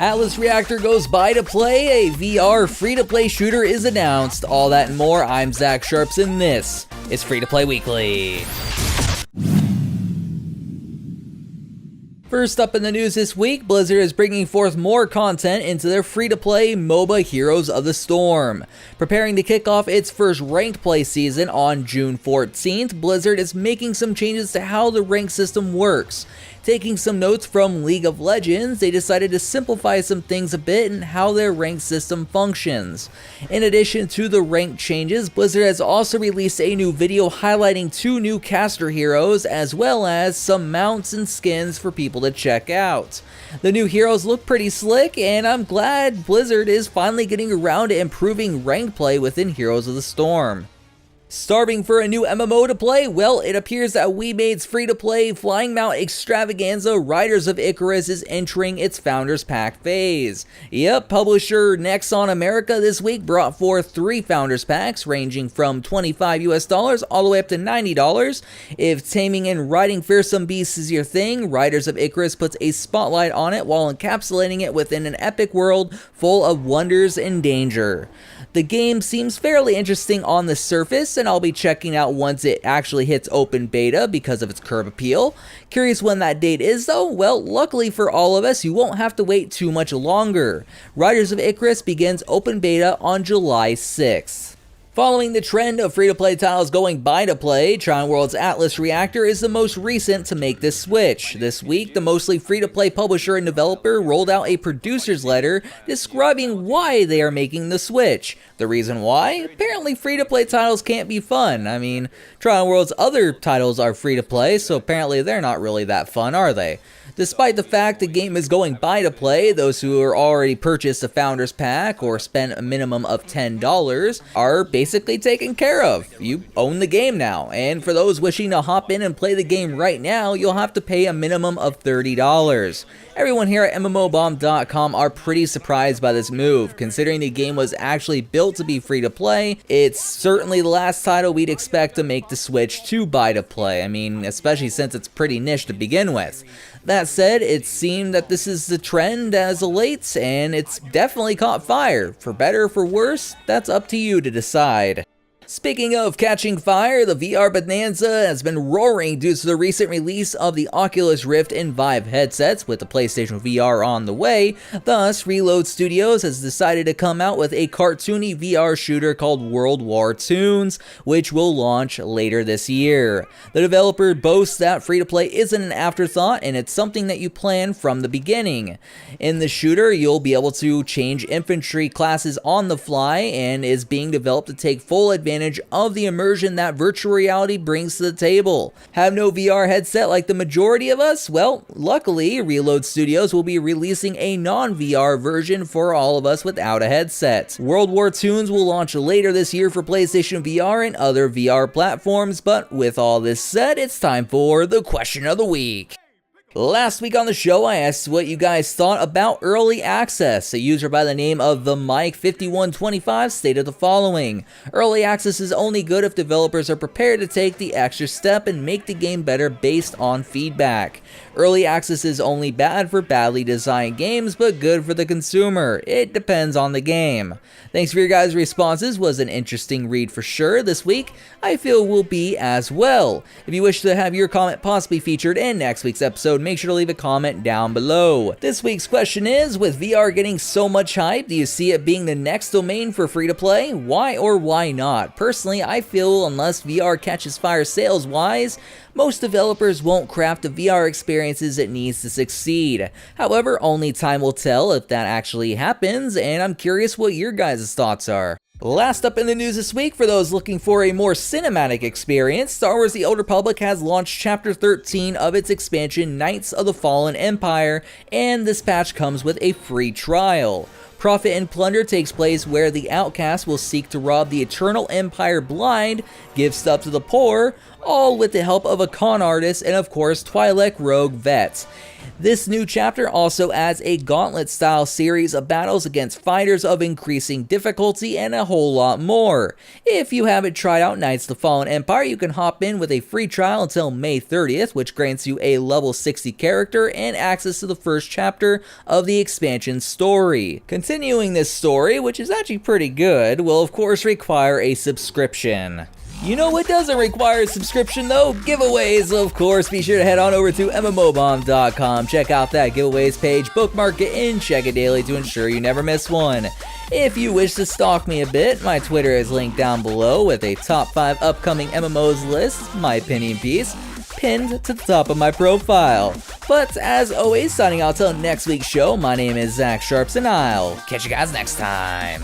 Atlas Reactor goes buy to play, a VR free-to-play shooter is announced. All that and more, I'm Zach Sharps, and this is Free to Play Weekly. First up in the news this week, Blizzard is bringing forth more content into their free-to-play MOBA Heroes of the Storm. Preparing to kick off its first ranked play season on June 14th, Blizzard is making some changes to how the rank system works. Taking some notes from League of Legends, they decided to simplify some things a bit in how their rank system functions. In addition to the rank changes, Blizzard has also released a new video highlighting 2 new caster heroes, as well as some mounts and skins for people to check out. The new heroes look pretty slick, and I'm glad Blizzard is finally getting around to improving rank play within Heroes of the Storm. Starving for a new MMO to play? Well, it appears that WeMade's free-to-play Flying Mount extravaganza Riders of Icarus is entering its Founders Pack phase. Yep, publisher Nexon America this week brought forth 3 Founders Packs ranging from $25 all the way up to $90. If taming and riding fearsome beasts is your thing, Riders of Icarus puts a spotlight on it while encapsulating it within an epic world full of wonders and danger. The game seems fairly interesting on the surface, and I'll be checking out once it actually hits open beta because of its curb appeal. Curious when that date is though? Well, luckily for all of us, you won't have to wait too much longer. Riders of Icarus begins open beta on July 6th. Following the trend of free-to-play titles going buy-to-play, Tron World's Atlas Reactor is the most recent to make this switch. This week, the mostly free-to-play publisher and developer rolled out a producer's letter describing why they are making the switch. The reason why? Apparently free-to-play titles can't be fun. I mean, Tron World's other titles are free-to-play, so apparently they're not really that fun, are they? Despite the fact the game is going buy-to-play, those who are already purchased a Founders Pack or spent a minimum of $10 are basically taken care of. You own the game now, and for those wishing to hop in and play the game right now, you'll have to pay a minimum of $30. Everyone here at MMOBomb.com are pretty surprised by this move. Considering the game was actually built to be free-to-play, it's certainly the last title we'd expect to make the switch to buy-to-play. I mean, especially since it's pretty niche to begin with. That said, it seemed that this is the trend as of late, and it's definitely caught fire. For better or for worse, that's up to you to decide. Speaking of catching fire, the VR bonanza has been roaring due to the recent release of the Oculus Rift and Vive headsets with the PlayStation VR on the way. Thus, Reload Studios has decided to come out with a cartoony VR shooter called War Toons, which will launch later this year. The developer boasts that free-to-play isn't an afterthought, and it's something that you plan from the beginning. In the shooter, you'll be able to change infantry classes on the fly, and is being developed to take full advantage of the immersion that virtual reality brings to the table. Have no VR headset like the majority of us? Well, luckily, Reload Studios will be releasing a non-VR version for all of us without a headset. War Toons will launch later this year for PlayStation VR and other VR platforms, but with all this said, it's time for the question of the week. Last week on the show, I asked what you guys thought about early access. A user by the name of the Mike5125 stated the following: early access is only good if developers are prepared to take the extra step and make the game better based on feedback. Early access is only bad for badly designed games, but good for the consumer. It depends on the game. Thanks for your guys' responses. Was an interesting read for sure this week. I feel will be as well. If you wish to have your comment possibly featured in next week's episode, make sure to leave a comment down below. This week's question is, with VR getting so much hype, do you see it being the next domain for free-to-play? Why or why not? Personally, I feel unless VR catches fire sales-wise, most developers won't craft the VR experiences it needs to succeed. However, only time will tell if that actually happens, and I'm curious what your guys' thoughts are. Last up in the news this week, for those looking for a more cinematic experience, Star Wars The Old Republic has launched Chapter 13 of its expansion Knights of the Fallen Empire, and this patch comes with a free trial. Profit and Plunder takes place where the outcast will seek to rob the Eternal Empire blind, give stuff to the poor, all with the help of a con artist and of course Twi'lek rogue vets. This new chapter also adds a gauntlet-style series of battles against fighters of increasing difficulty and a whole lot more. If you haven't tried out Knights of the Fallen Empire, you can hop in with a free trial until May 30th, which grants you a level 60 character and access to the first chapter of the expansion story. Continuing this story, which is actually pretty good, will of course require a subscription. You know what doesn't require a subscription though? Giveaways, of course. Be sure to head on over to mmobomb.com, check out that giveaways page, bookmark it, and check it daily to ensure you never miss one. If you wish to stalk me a bit, my Twitter is linked down below with a top 5 upcoming MMOs list, my opinion piece, pinned to the top of my profile. But as always, signing out till next week's show, my name is Zach Sharps and I'll catch you guys next time.